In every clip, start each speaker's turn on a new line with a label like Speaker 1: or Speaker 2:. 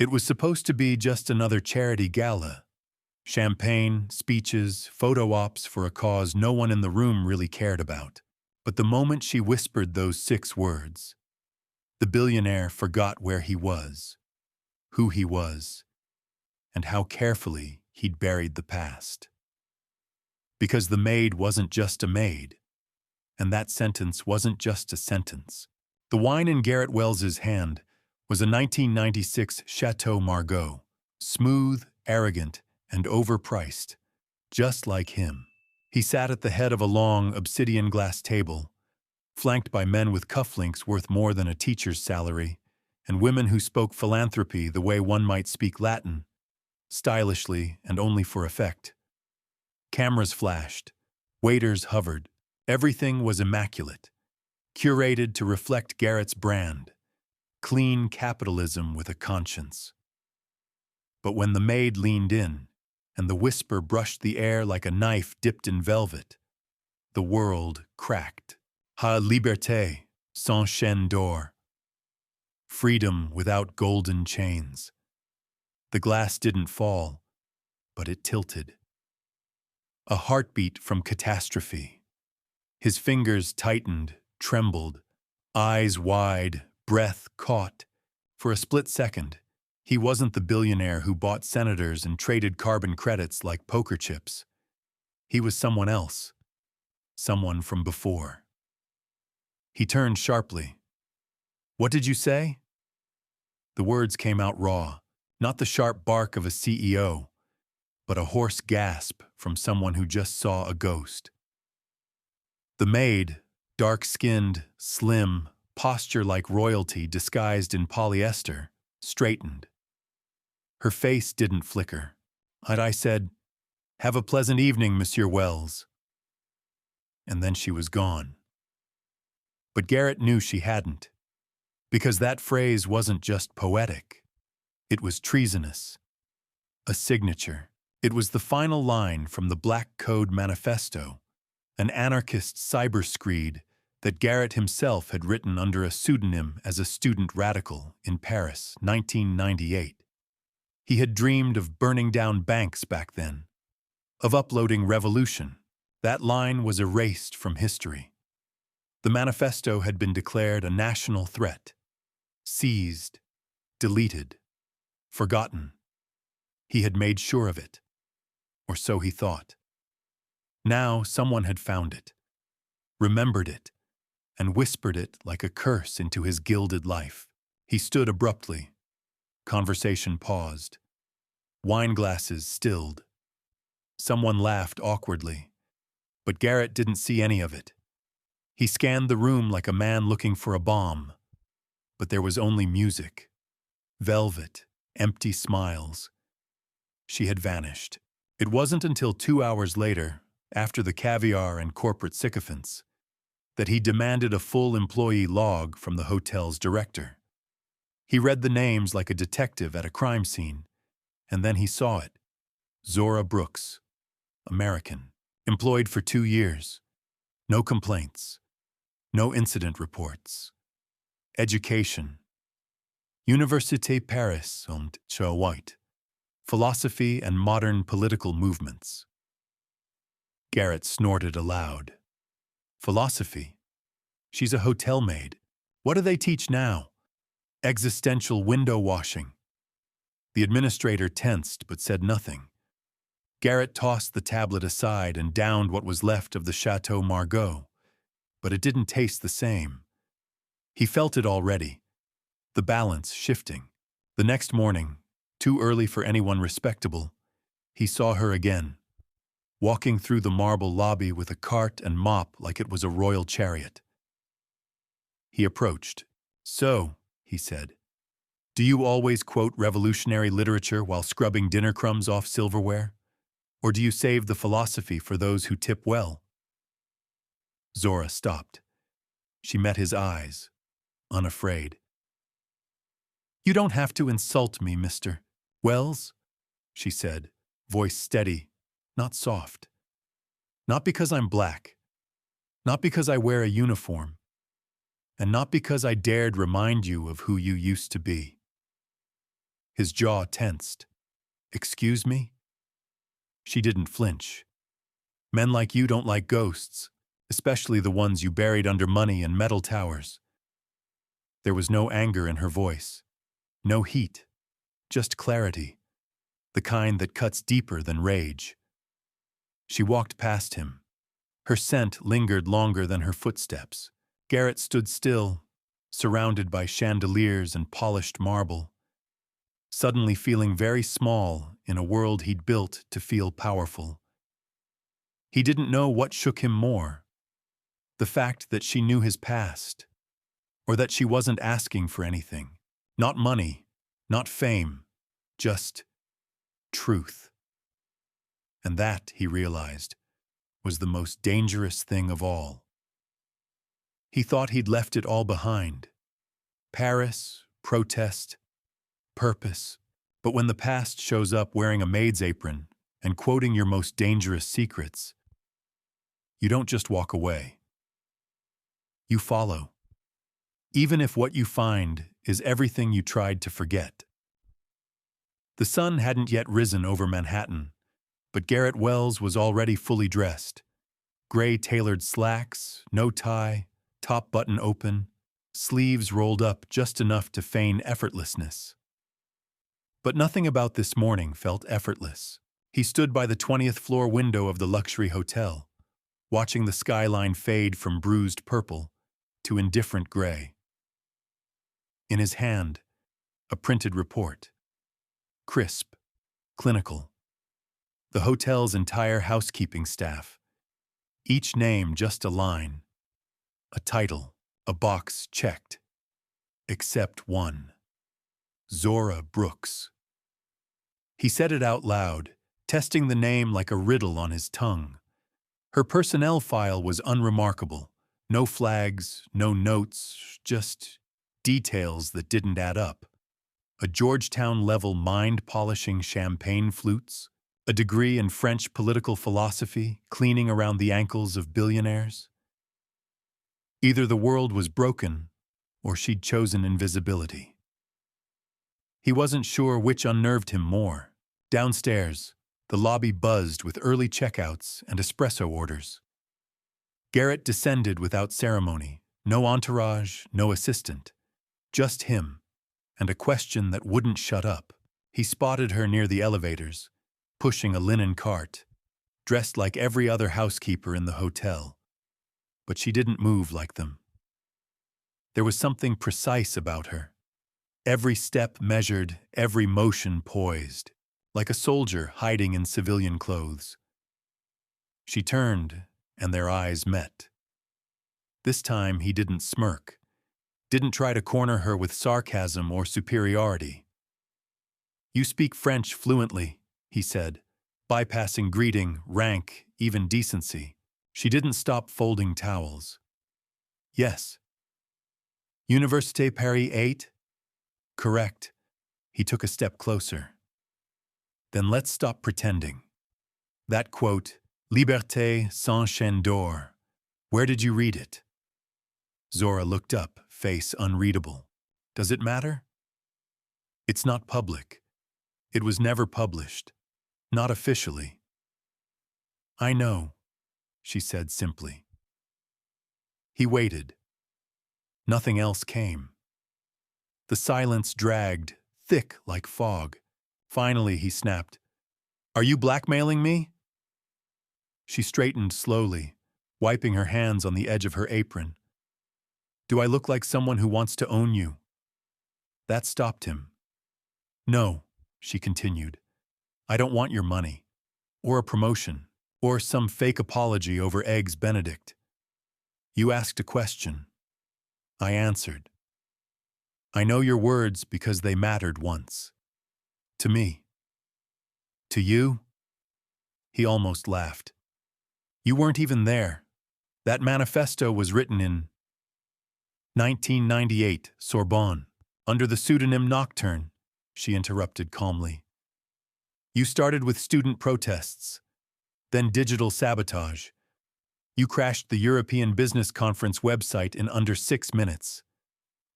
Speaker 1: It was supposed to be just another charity gala. Champagne, speeches, photo ops for a cause no one in the room really cared about. But the moment she whispered those 6 words, the billionaire forgot where he was, who he was, and how carefully he'd buried the past. Because the maid wasn't just a maid, and that sentence wasn't just a sentence. The wine in Garrett Wells's hand was a 1996 Chateau Margaux, smooth, arrogant, and overpriced, just like him. He sat at the head of a long, obsidian glass table, flanked by men with cufflinks worth more than a teacher's salary, and women who spoke philanthropy the way one might speak Latin, stylishly and only for effect. Cameras flashed, waiters hovered, everything was immaculate, curated to reflect Garrett's brand, clean capitalism with a conscience. But when the maid leaned in, and the whisper brushed the air like a knife dipped in velvet, the world cracked. Ha liberté, sans chaîne d'or. Freedom without golden chains. The glass didn't fall, but it tilted. A heartbeat from catastrophe. His fingers tightened, trembled, eyes wide, breath caught. For a split second, he wasn't the billionaire who bought senators and traded carbon credits like poker chips. He was someone else, someone from before. He turned sharply. "What did you say?" The words came out raw, not the sharp bark of a CEO, but a hoarse gasp from someone who just saw a ghost. The maid, dark-skinned, slim, posture like royalty disguised in polyester, straightened. Her face didn't flicker. I said, "Have a pleasant evening, Monsieur Wells." And then she was gone. But Garrett knew she hadn't, because that phrase wasn't just poetic. It was treasonous. A signature. It was the final line from the Black Code Manifesto, an anarchist cyber screed that Garrett himself had written under a pseudonym as a student radical in Paris, 1998. He had dreamed of burning down banks back then, of uploading revolution. That line was erased from history. The manifesto had been declared a national threat, seized, deleted, forgotten. He had made sure of it, or so he thought. Now someone had found it, remembered it, and whispered it like a curse into his gilded life. He stood abruptly. Conversation paused. Wine glasses stilled. Someone laughed awkwardly, but Garrett didn't see any of it. He scanned the room like a man looking for a bomb, but there was only music, velvet, empty smiles. She had vanished. It wasn't until 2 hours later, after the caviar and corporate sycophants, that he demanded a full employee log from the hotel's director. He read the names like a detective at a crime scene, and then he saw it. Zora Brooks, American, employed for 2 years. No complaints. No incident reports. Education. Université Paris und White. Philosophy and modern political movements. Garrett snorted aloud. Philosophy? She's a hotel maid. What do they teach now? Existential window washing. The administrator tensed but said nothing. Garrett tossed the tablet aside and downed what was left of the Chateau Margaux, but it didn't taste the same. He felt it already, the balance shifting. The next morning, too early for anyone respectable, he saw her again, walking through the marble lobby with a cart and mop like it was a royal chariot. He approached. "So," he said, "do you always quote revolutionary literature while scrubbing dinner crumbs off silverware? Or do you save the philosophy for those who tip well?" Zora stopped. She met his eyes, unafraid. "You don't have to insult me, Mr. Wells," she said, voice steady, not soft. "Not because I'm black, not because I wear a uniform, and not because I dared remind you of who you used to be. His jaw tensed. "Excuse me?" She didn't flinch. "Men like you don't like ghosts, especially the ones you buried under money and metal towers." There was no anger in her voice, no heat, just clarity, the kind that cuts deeper than rage. She walked past him. Her scent lingered longer than her footsteps. Garrett stood still, surrounded by chandeliers and polished marble, suddenly feeling very small in a world he'd built to feel powerful. He didn't know what shook him more, the fact that she knew his past, or that she wasn't asking for anything. Not money, not fame, just truth. And that, he realized, was the most dangerous thing of all. He thought he'd left it all behind. Paris, protest, purpose. But when the past shows up wearing a maid's apron and quoting your most dangerous secrets, you don't just walk away. You follow. Even if what you find is everything you tried to forget. The sun hadn't yet risen over Manhattan, but Garrett Wells was already fully dressed. Gray tailored slacks, no tie, top button open, sleeves rolled up just enough to feign effortlessness. But nothing about this morning felt effortless. He stood by the 20th floor window of the luxury hotel, watching the skyline fade from bruised purple to indifferent gray. In his hand, a printed report. Crisp, clinical. The hotel's entire housekeeping staff. Each name just a line, a title, a box checked. Except one. Zora Brooks. He said it out loud, testing the name like a riddle on his tongue. Her personnel file was unremarkable. No flags, no notes, just details that didn't add up. A Georgetown-level mind-polishing champagne flutes, a degree in French political philosophy cleaning around the ankles of billionaires. Either the world was broken, or she'd chosen invisibility. He wasn't sure which unnerved him more. Downstairs, the lobby buzzed with early checkouts and espresso orders. Garrett descended without ceremony, no entourage, no assistant. Just him, and a question that wouldn't shut up. He spotted her near the elevators, pushing a linen cart, dressed like every other housekeeper in the hotel. But she didn't move like them. There was something precise about her. Every step measured, every motion poised, like a soldier hiding in civilian clothes. She turned, and their eyes met. This time he didn't smirk, didn't try to corner her with sarcasm or superiority. "You speak French fluently," he said, bypassing greeting, rank, even decency. She didn't stop folding towels. "Yes." "Université Paris 8? "Correct." He took a step closer. "Then let's stop pretending. That quote, Liberté sans chaîne d'or, where did you read it?" Zora looked up, face unreadable. "Does it matter?" "It's not public. It was never published. Not officially." "I know," she said simply. He waited. Nothing else came. The silence dragged, thick like fog. Finally, he snapped, "Are you blackmailing me?" She straightened slowly, wiping her hands on the edge of her apron. "Do I look like someone who wants to own you?" That stopped him. "No," she continued. "I don't want your money, or a promotion, or some fake apology over Eggs Benedict. You asked a question. I answered. I know your words because they mattered once. To me. To you?" He almost laughed. "You weren't even there. That manifesto was written in 1998, Sorbonne, under the pseudonym Nocturne," she interrupted calmly. "You started with student protests, then digital sabotage. You crashed the European Business Conference website in under 6 minutes.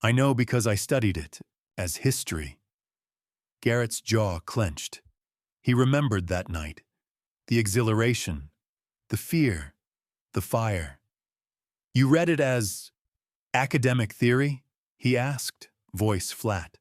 Speaker 1: I know because I studied it, as history." Garrett's jaw clenched. He remembered that night. The exhilaration, the fear, the fire. You read it as academic theory? He asked, voice flat.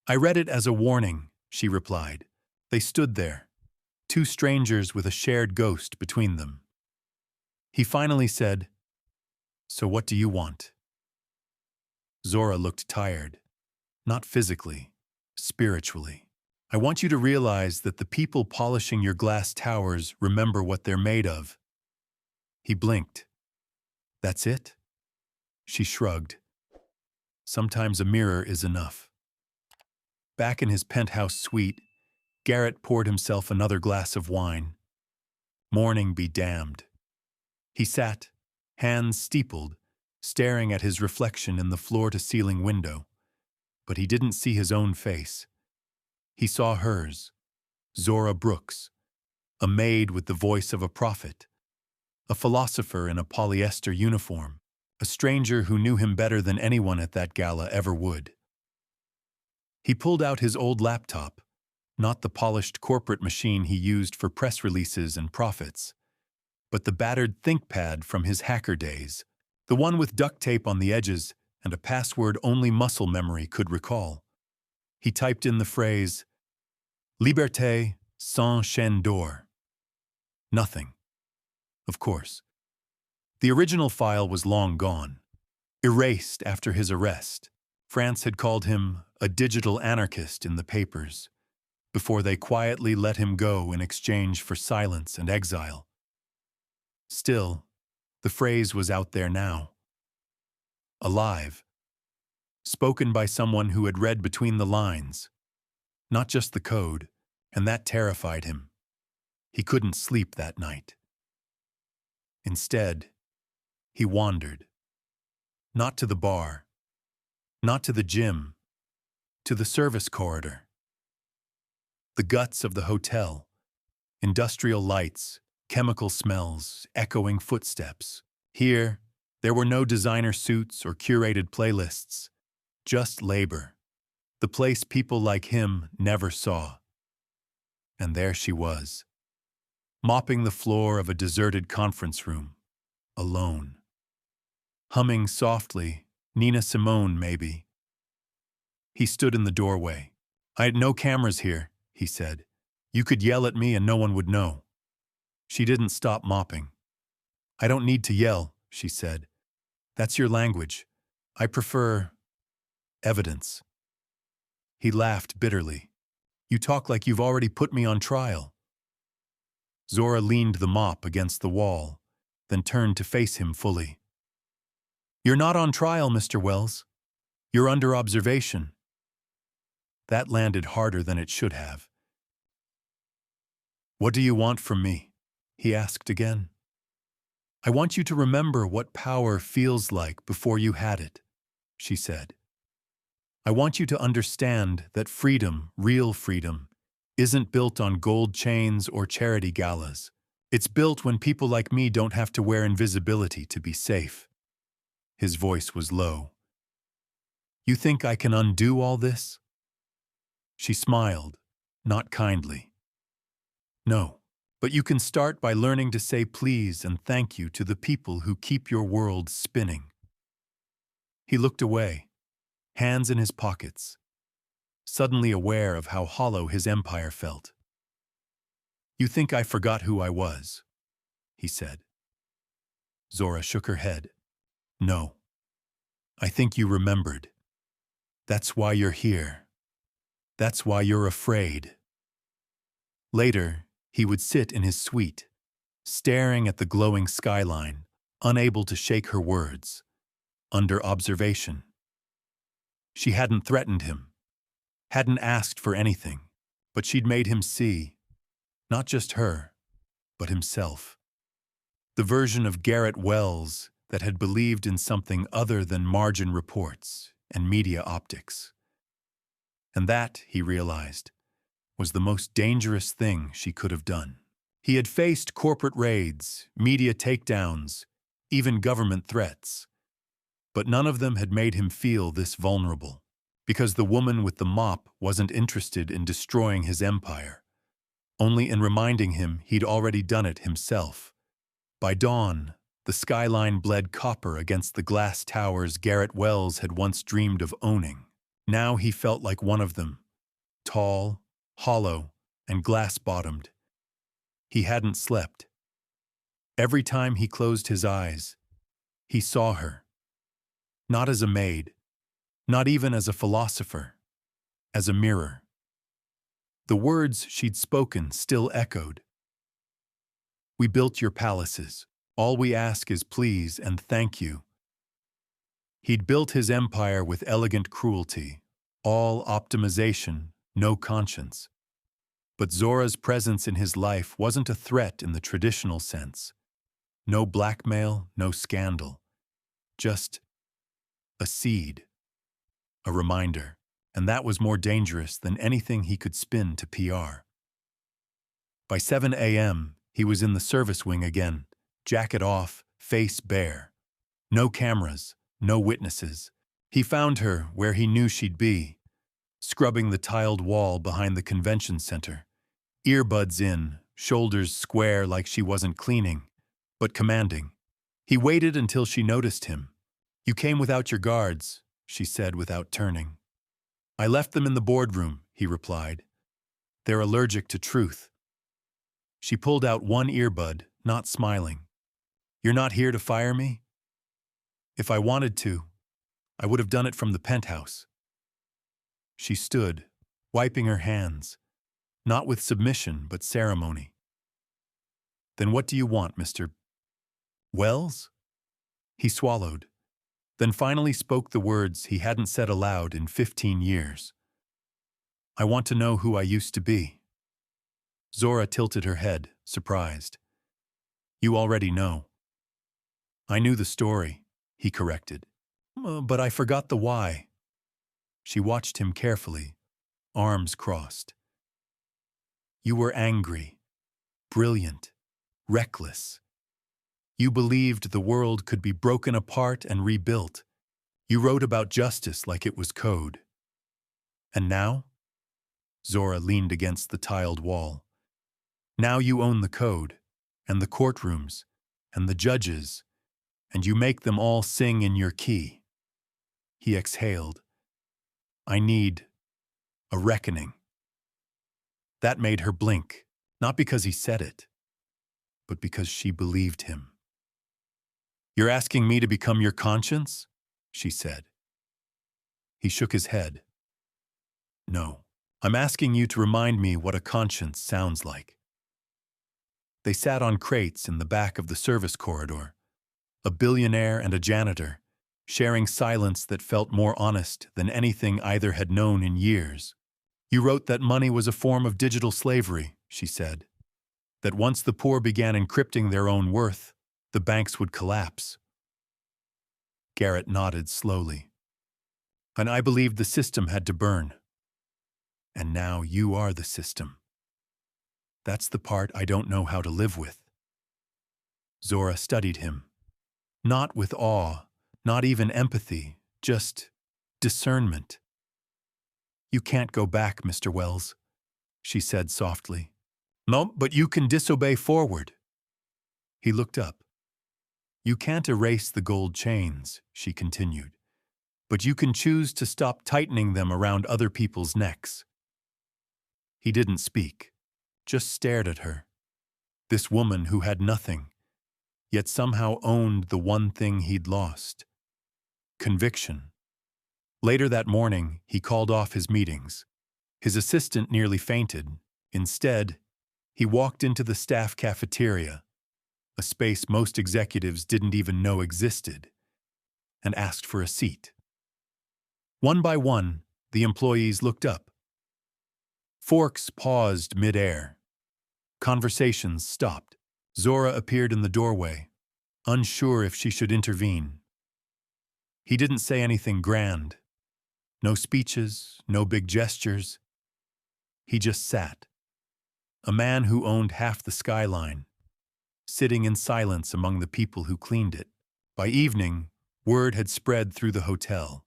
Speaker 1: I read it as a warning, she replied. They stood there, two strangers with a shared ghost between them. He finally said, So what do you want? Zora looked tired, not physically, spiritually. I want you to realize that the people polishing your glass towers remember what they're made of. He blinked. That's it? She shrugged. Sometimes a mirror is enough. Back in his penthouse suite, Garrett poured himself another glass of wine. Morning be damned. He sat, hands steepled, staring at his reflection in the floor-to-ceiling window. But he didn't see his own face. He saw hers, Zora Brooks, a maid with the voice of a prophet, a philosopher in a polyester uniform, a stranger who knew him better than anyone at that gala ever would. He pulled out his old laptop, not the polished corporate machine he used for press releases and profits, but the battered ThinkPad from his hacker days, the one with duct tape on the edges and a password only muscle memory could recall. He typed in the phrase, Liberté sans chaîne d'or. Nothing. Of course. The original file was long gone, erased after his arrest. France had called him a digital anarchist in the papers, before they quietly let him go in exchange for silence and exile. Still, the phrase was out there now. Alive. Spoken by someone who had read between the lines, not just the code, and that terrified him. He couldn't sleep that night. Instead, he wandered. Not to the bar, not to the gym, to the service corridor. The guts of the hotel, industrial lights, chemical smells, echoing footsteps. Here, there were no designer suits or curated playlists, just labor, the place people like him never saw. And there she was, mopping the floor of a deserted conference room, alone. Humming softly, Nina Simone maybe. He stood in the doorway. I had no cameras here, he said. You could yell at me and no one would know. She didn't stop mopping. I don't need to yell, she said. That's your language. I prefer evidence. He laughed bitterly. You talk like you've already put me on trial. Zora leaned the mop against the wall, then turned to face him fully. You're not on trial, Mr. Wells. You're under observation. That landed harder than it should have. What do you want from me? He asked again. I want you to remember what power feels like before you had it, she said. I want you to understand that freedom, real freedom, isn't built on gold chains or charity galas. It's built when people like me don't have to wear invisibility to be safe. His voice was low. You think I can undo all this? She smiled, not kindly. No, but you can start by learning to say please and thank you to the people who keep your world spinning. He looked away, hands in his pockets, suddenly aware of how hollow his empire felt. You think I forgot who I was, he said. Zora shook her head. No, I think you remembered. That's why you're here. That's why you're afraid. Later, he would sit in his suite, staring at the glowing skyline, unable to shake her words, under observation. She hadn't threatened him, hadn't asked for anything, but she'd made him see, not just her, but himself. The version of Garrett Wells that had believed in something other than margin reports and media optics. And that, he realized, was the most dangerous thing she could have done. He had faced corporate raids, media takedowns, even government threats, but none of them had made him feel this vulnerable. Because the woman with the mop wasn't interested in destroying his empire, only in reminding him he'd already done it himself. By dawn, the skyline bled copper against the glass towers Garrett Wells had once dreamed of owning. Now he felt like one of them, tall, hollow, and glass-bottomed. He hadn't slept. Every time he closed his eyes, he saw her. Not as a maid, not even as a philosopher, as a mirror. The words she'd spoken still echoed. We built your palaces. All we ask is please and thank you. He'd built his empire with elegant cruelty, all optimization, no conscience. But Zora's presence in his life wasn't a threat in the traditional sense. No blackmail, no scandal. Just a seed, a reminder, and that was more dangerous than anything he could spin to PR. By 7 a.m., he was in the service wing again, jacket off, face bare. No cameras, no witnesses. He found her where he knew she'd be, scrubbing the tiled wall behind the convention center. Earbuds in, shoulders square like she wasn't cleaning, but commanding. He waited until she noticed him. You came without your guards, she said without turning. I left them in the boardroom, he replied. They're allergic to truth. She pulled out one earbud, not smiling. You're not here to fire me? If I wanted to, I would have done it from the penthouse. She stood, wiping her hands, not with submission but ceremony. Then what do you want, Mr. Wells? He swallowed, then finally spoke the words he hadn't said aloud in 15 years. I want to know who I used to be. Zora tilted her head, surprised. You already know. I knew the story, he corrected. But I forgot the why. She watched him carefully, arms crossed. You were angry, brilliant, reckless. You believed the world could be broken apart and rebuilt. You wrote about justice like it was code. And now? Zora leaned against the tiled wall. Now you own the code, and the courtrooms, and the judges, and you make them all sing in your key. He exhaled. I need a reckoning. That made her blink, not because he said it, but because she believed him. You're asking me to become your conscience? She said. He shook his head. No, I'm asking you to remind me what a conscience sounds like. They sat on crates in the back of the service corridor, a billionaire and a janitor, sharing silence that felt more honest than anything either had known in years. You wrote that money was a form of digital slavery, she said. That once the poor began encrypting their own worth, the banks would collapse. Garrett nodded slowly. And I believed the system had to burn. And now you are the system. That's the part I don't know how to live with. Zora studied him. Not with awe, not even empathy, just discernment. You can't go back, Mr. Wells, she said softly. No, but you can disobey forward. He looked up. You can't erase the gold chains, she continued, but you can choose to stop tightening them around other people's necks. He didn't speak, just stared at her. This woman who had nothing, yet somehow owned the one thing he'd lost. Conviction. Later that morning, he called off his meetings. His assistant nearly fainted. Instead, he walked into the staff cafeteria, a space most executives didn't even know existed, and asked for a seat. One by one, the employees looked up. Forks paused mid-air. Conversations stopped. Zora appeared in the doorway, unsure if she should intervene. He didn't say anything grand. No speeches, no big gestures. He just sat. A man who owned half the skyline, sitting in silence among the people who cleaned it. By evening, word had spread through the hotel.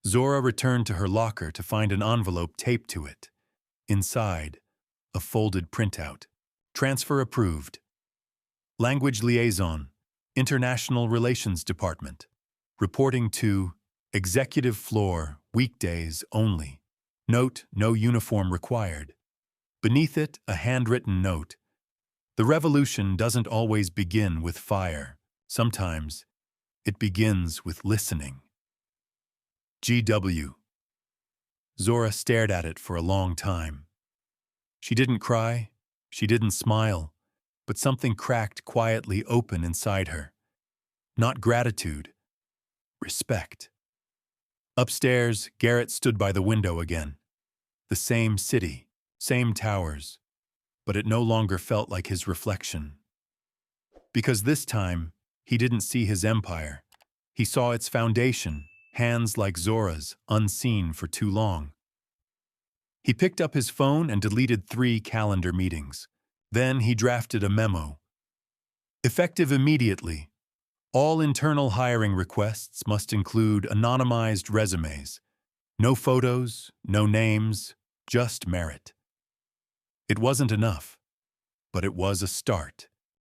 Speaker 1: Zora returned to her locker to find an envelope taped to it. Inside, a folded printout. Transfer approved. Language Liaison, International Relations Department. Reporting to Executive Floor, weekdays only. Note, no uniform required. Beneath it, a handwritten note. The revolution doesn't always begin with fire. Sometimes, it begins with listening. GW. Zora stared at it for a long time. She didn't cry, she didn't smile, but something cracked quietly open inside her. Not gratitude, respect. Upstairs, Garrett stood by the window again. The same city, same towers, but it no longer felt like his reflection. Because this time, he didn't see his empire. He saw its foundation, hands like Zora's, unseen for too long. He picked up his phone and deleted 3 calendar meetings. Then he drafted a memo. Effective immediately. All internal hiring requests must include anonymized resumes. No photos, no names, just merit. It wasn't enough, but it was a start.